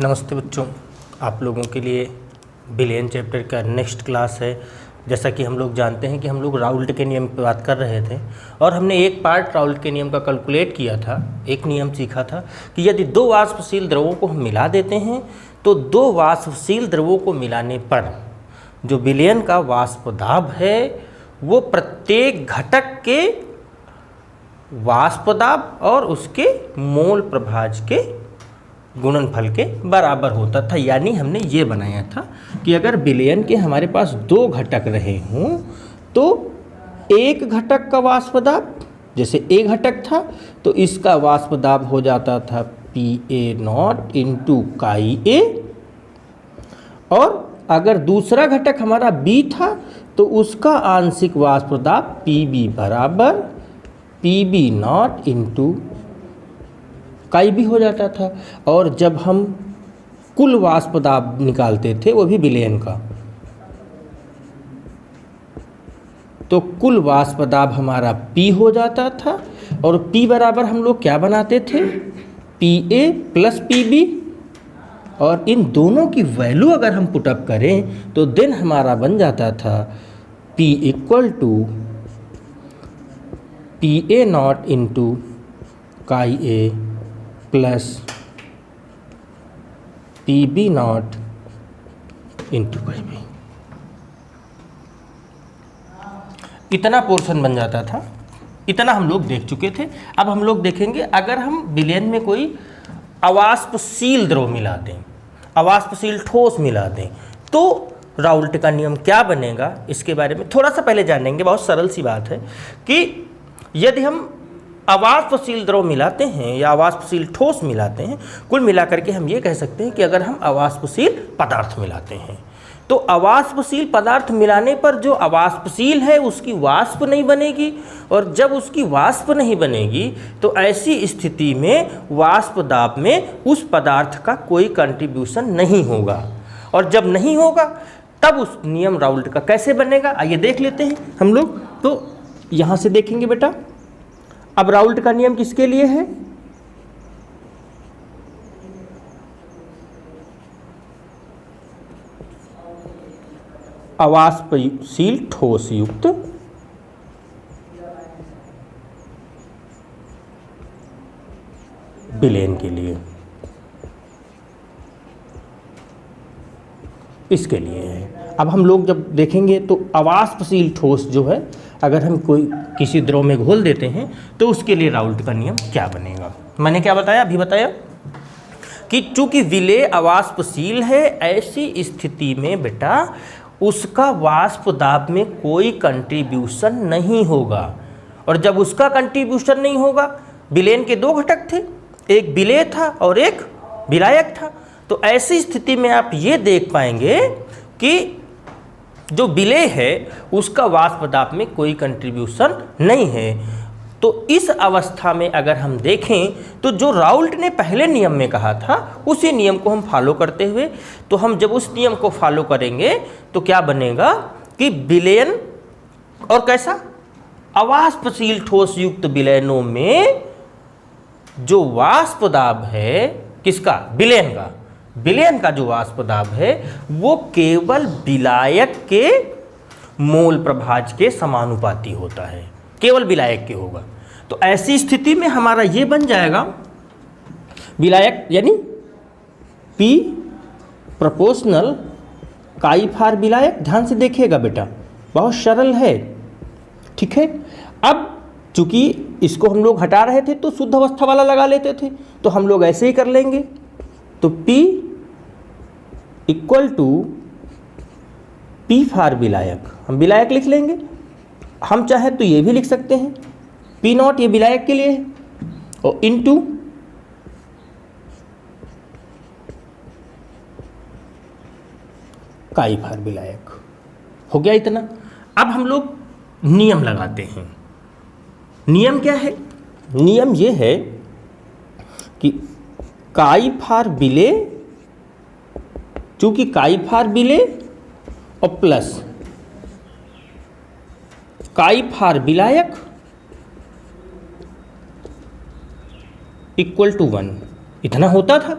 नमस्ते बच्चों, आप लोगों के लिए बिलियन चैप्टर का नेक्स्ट क्लास है। जैसा कि हम लोग जानते हैं कि हम लोग राउल्ट के नियम पर बात कर रहे थे और हमने एक पार्ट राउल्ट के नियम का कैलकुलेट किया था। एक नियम सीखा था कि यदि दो वाष्पशील द्रवों को हम मिला देते हैं तो दो वाष्पशील द्रवों को मिलाने पर जो विलयन का वाष्प दाब है वो प्रत्येक घटक के वाष्प दाब और उसके मोल प्रभाज के गुणनफल के बराबर होता था। यानी हमने ये बनाया था कि अगर विलयन के हमारे पास दो घटक रहे हों तो एक घटक का वाष्प दाब, जैसे ए घटक था तो इसका वाष्प दाब हो जाता था PA0 इंटू काई ए, और अगर दूसरा घटक हमारा बी था तो उसका आंशिक वाष्प दाब PB बराबर PB0 इंटू काई भी हो जाता था। और जब हम कुल वाष्प दाब निकालते थे वो भी विलयन का, तो कुल वाष्प दाब हमारा P हो जाता था और P बराबर हम लोग क्या बनाते थे, PA प्लस PB, और इन दोनों की वैल्यू अगर हम पुटअप करें तो देन हमारा बन जाता था P equal to PA0 into काई ए प्लस PB0 इंटू काई बी। इतना पोर्शन बन जाता था। इतना हम लोग देख चुके थे। अब हम लोग देखेंगे अगर हम विलयन में कोई अवाष्पशील द्रव मिला दें, अवाष्पशील ठोस मिला दें, तो राउल्ट का नियम क्या बनेगा, इसके बारे में थोड़ा सा पहले जानेंगे। बहुत सरल सी बात है कि यदि हम अवाष्पशील द्रव मिलाते हैं या अवाष्पशील ठोस मिलाते हैं, कुल मिलाकर के हम ये कह सकते हैं कि अगर हम अवाष्पशील पदार्थ मिलाते हैं तो अवाष्पशील पदार्थ मिलाने पर जो अवाष्पशील है उसकी वाष्प नहीं बनेगी, और जब उसकी वाष्प नहीं बनेगी तो ऐसी स्थिति में वाष्प दाब में उस पदार्थ का कोई कंट्रीब्यूशन नहीं होगा। और जब नहीं होगा तब उस नियम राउल्ट का कैसे बनेगा, आइए देख लेते हैं हम लोग। तो यहाँ से देखेंगे बेटा, अब राउल्ट का नियम किसके लिए है, अवाष्पशील ठोस युक्त विलयन के लिए, इसके लिए है। अब हम लोग जब देखेंगे तो अवाष्पशील ठोस जो है अगर हम कोई किसी द्रव में घोल देते हैं तो उसके लिए राउल्ट का नियम क्या बनेगा। मैंने क्या बताया, अभी बताया कि चूंकि विलेय अवाष्पशील है, ऐसी स्थिति में बेटा उसका वाष्प दाब में कोई कंट्रीब्यूशन नहीं होगा। और जब उसका कंट्रीब्यूशन नहीं होगा, विलयन के दो घटक थे, एक विलेय था और एक विलायक था, तो ऐसी स्थिति में आप ये देख पाएंगे कि जो विलेय है उसका वाष्प दाब में कोई कंट्रीब्यूशन नहीं है। तो इस अवस्था में अगर हम देखें तो जो राउल्ट ने पहले नियम में कहा था उसी नियम को हम फॉलो करते हुए, तो हम जब उस नियम को फॉलो करेंगे तो क्या बनेगा कि विलयन, और कैसा, अवाष्पशील ठोस युक्त विलयनों में जो वाष्प दाब है किसका, विलयन का, विलयन का जो वाष्प दाब है वो केवल विलायक के मोल प्रभाज के समानुपाती होता है, केवल विलायक के होगा। तो ऐसी स्थिति में हमारा ये बन जाएगा विलायक यानी P प्रोपोर्शनल काई फार विलायक। ध्यान से देखिएगा बेटा, बहुत सरल है, ठीक है। अब चूंकि इसको हम लोग हटा रहे थे तो शुद्ध अवस्था वाला लगा लेते थे, तो हम लोग ऐसे ही कर लेंगे। तो P इक्वल टू P फार विलायक, हम विलायक लिख लेंगे। हम चाहे तो ये भी लिख सकते हैं P0, ये विलायक के लिए है, और इनटू काई फार विलायक। हो गया इतना। अब हम लोग नियम लगाते हैं। नियम क्या है, नियम ये है कि काई फार विलेय, चूंकि काई फार विलेय और प्लस काई फार विलायक इक्वल टू 1, इतना होता था।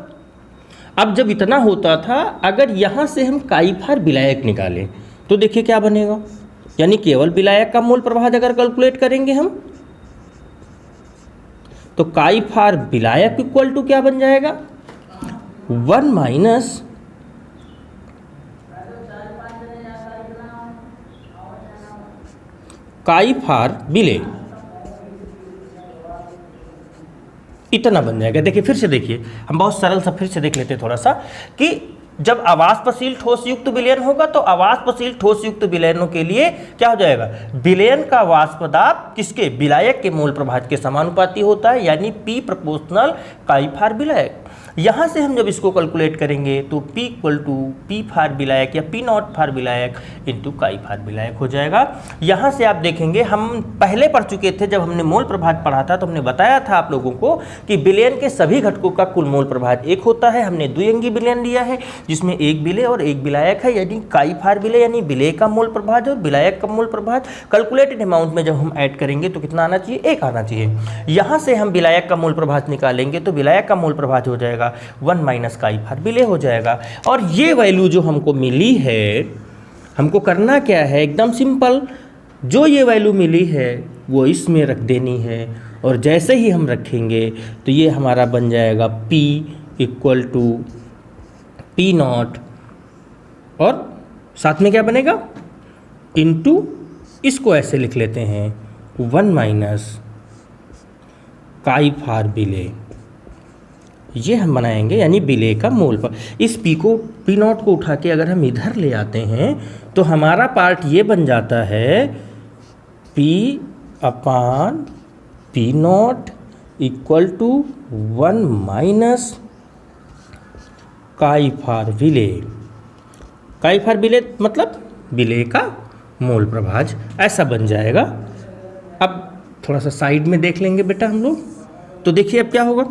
अब जब इतना होता था, अगर यहाँ से हम काई फार विलायक निकालें तो देखिए क्या बनेगा, यानी केवल विलायक का मोल प्रभाज अगर कैलकुलेट करेंगे हम, तो काई फार विलायक इक्वल टू क्या बन जाएगा, 1 माइनस काई फार विलेय, इतना बन जाएगा। देखिए फिर से देखिए, हम बहुत सरल सा फिर से देख लेते हैं थोड़ा सा, कि जब अवाष्पशील ठोस युक्त विलयन होगा तो अवाष्पशील ठोस युक्त विलयनों के लिए क्या हो जाएगा, विलयन का वाष्प दाब किसके, विलायक के मोल प्रभाज के समानुपाती होता है, यानी P प्रोपोर्शनल काई फार विलायक। यहाँ से हम जब इसको कैलकुलेट करेंगे तो P इक्वल टू P फार विलायक या P नॉट फार विलायक इंटू काई फार विलायक हो जाएगा। यहाँ से आप देखेंगे, हम पहले पढ़ चुके थे जब हमने मोल प्रभाज पढ़ा था, तो हमने बताया था आप लोगों को कि विलयन के सभी घटकों का कुल मोल प्रभाज एक होता है। हमने द्विअंगी विलयन लिया है जिसमें एक विलेय और एक विलायक है, यानी काई फार विलेय यानी विलेय का मोल प्रभाज और विलायक का मोल प्रभाज कैलकुलेटेड अमाउंट में जब हम ऐड करेंगे तो कितना आना चाहिए, 1 आना चाहिए। यहाँ से हम विलायक का मोल प्रभाज निकालेंगे तो विलायक का मोल प्रभाज हो जाएगा 1 माइनस काई फार विलेय हो जाएगा। और ये वैल्यू जो हमको मिली है, हमको करना क्या है, एकदम सिंपल, जो ये वैल्यू मिली है वो इसमें रख देनी है, और जैसे ही हम रखेंगे तो ये हमारा बन जाएगा P equal to P naught, और साथ में क्या बनेगा, इनटू, इसको ऐसे लिख लेते हैं 1 माइनस काई फार विलेय, ये हम बनाएंगे, यानी विलेय का मोल पर। इस P नॉट को उठा के अगर हम इधर ले आते हैं तो हमारा पार्ट ये बन जाता है P upon P naught equal to 1 minus chi for विलेय। काई फार विलेय मतलब विलेय का मोल प्रभाज, ऐसा बन जाएगा। अब थोड़ा सा साइड में देख लेंगे बेटा हम लोग, तो देखिए अब क्या होगा,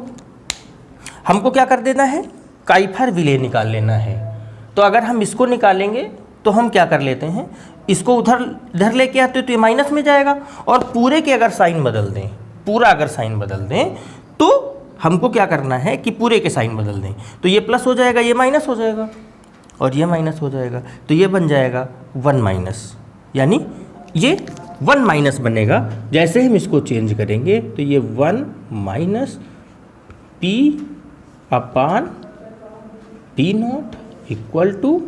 हमको क्या कर देना है, काई फार विलेय निकाल लेना है। तो अगर हम इसको निकालेंगे तो हम क्या कर लेते हैं, इसको इधर लेके आते तो ये माइनस में जाएगा, और पूरे के अगर साइन बदल दें, पूरा अगर साइन बदल दें तो हमको क्या करना है कि पूरे के साइन बदल दें, तो ये प्लस हो जाएगा, ये माइनस हो जाएगा, और ये माइनस हो जाएगा, तो ये बन जाएगा 1 माइनस, यानी ये 1 माइनस बनेगा। जैसे हम इसको चेंज करेंगे तो ये 1 minus P upon P naught equal to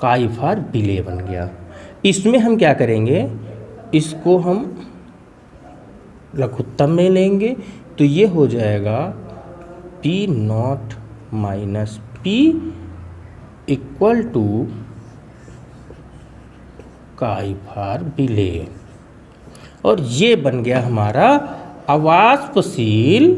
chi for विलेय बन गया। इसमें हम क्या करेंगे, इसको हम लघुत्तम में लेंगे, तो ये हो जाएगा P naught minus P equal to chi for विलेय, और ये बन गया हमारा अवाष्पशील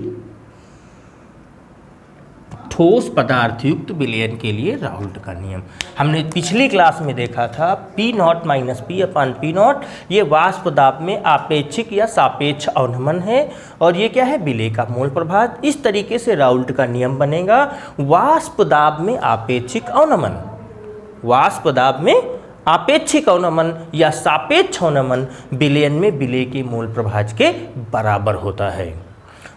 ठोस पदार्थ युक्त विलयन के लिए राउल्ट का नियम। हमने पिछली क्लास में देखा था P naught minus P upon P not, ये वाष्प दाब में आपेक्षिक या सापेक्ष अवनमन है, और ये क्या है, विलेय का मोल प्रभाज। इस तरीके से राउल्ट का नियम बनेगा, वाष्प दाब में आपेक्षिक अवनमन, वाष्प दाब में आपेक्षिक अवनमन या सापेक्ष अवनमन विलयन में विलेय के मोल प्रभाज के बराबर होता है।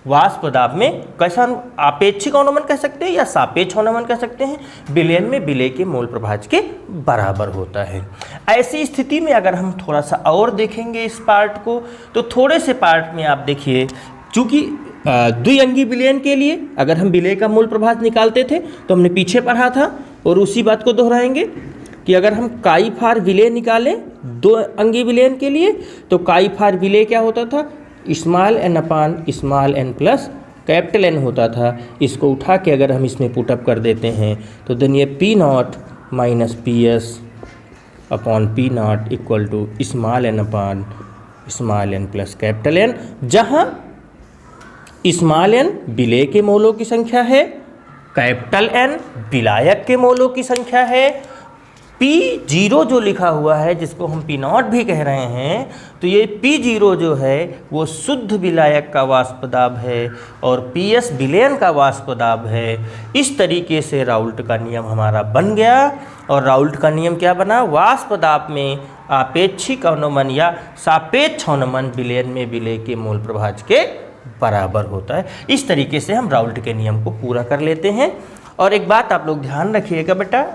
वाष्प दाब में कैसा आपेक्षिक अवनमन कह सकते हैं या सापेक्ष अवनमन कह सकते हैं, विलयन में विलेय के मोल प्रभाज के बराबर होता है। ऐसी स्थिति में अगर हम थोड़ा सा और देखेंगे इस पार्ट को, तो थोड़े से पार्ट में आप देखिए, चूंकि द्विअंगी विलयन के लिए अगर हम विलेय का मोल प्रभाज निकालते थे तो हमने पीछे पढ़ा था, और उसी बात को दोहराएंगे कि अगर हम काई फार विलेय निकालें दो अंगी विलयन के लिए, तो काई फार विलेय क्या होता था, small n upon small n plus capital N होता था। इसको उठा के अगर हम इसमें पुटअप कर देते हैं तो देन ये P naught minus PS upon P naught equal to small n upon small n plus capital N, जहाँ स्मॉल n विलेय के मोलों की संख्या है, कैपिटल N विलायक के मोलों की संख्या है। P0 जो लिखा हुआ है जिसको हम P नॉट भी कह रहे हैं, तो ये P0 जो है वो शुद्ध विलायक का वाष्प दाब है और PS विलयन का वाष्प दाब है। इस तरीके से राउल्ट का नियम हमारा बन गया, और राउल्ट का नियम क्या बना, वाष्प दाब में आपेक्षिक अवनमन या सापेक्ष अवनमन विलयन में विलेय के मोल प्रभाज के बराबर होता है। इस तरीके से हम राउल्ट के नियम को पूरा कर लेते हैं। और एक बात आप लोग ध्यान रखिएगा बेटा,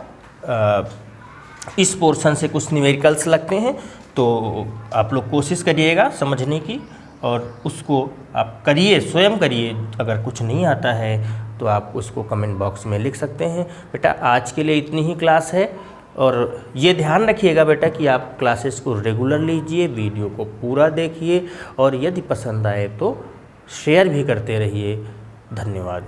इस पोर्शन से कुछ न्यूमेरिकल्स लगते हैं, तो आप लोग कोशिश करिएगा समझने की और उसको आप करिए, स्वयं करिए। अगर कुछ नहीं आता है तो आप उसको कमेंट बॉक्स में लिख सकते हैं। बेटा आज के लिए इतनी ही क्लास है, और ये ध्यान रखिएगा बेटा कि आप क्लासेस को रेगुलर लीजिए, वीडियो को पूरा देखिए, और यदि पसंद आए तो शेयर भी करते रहिए। धन्यवाद।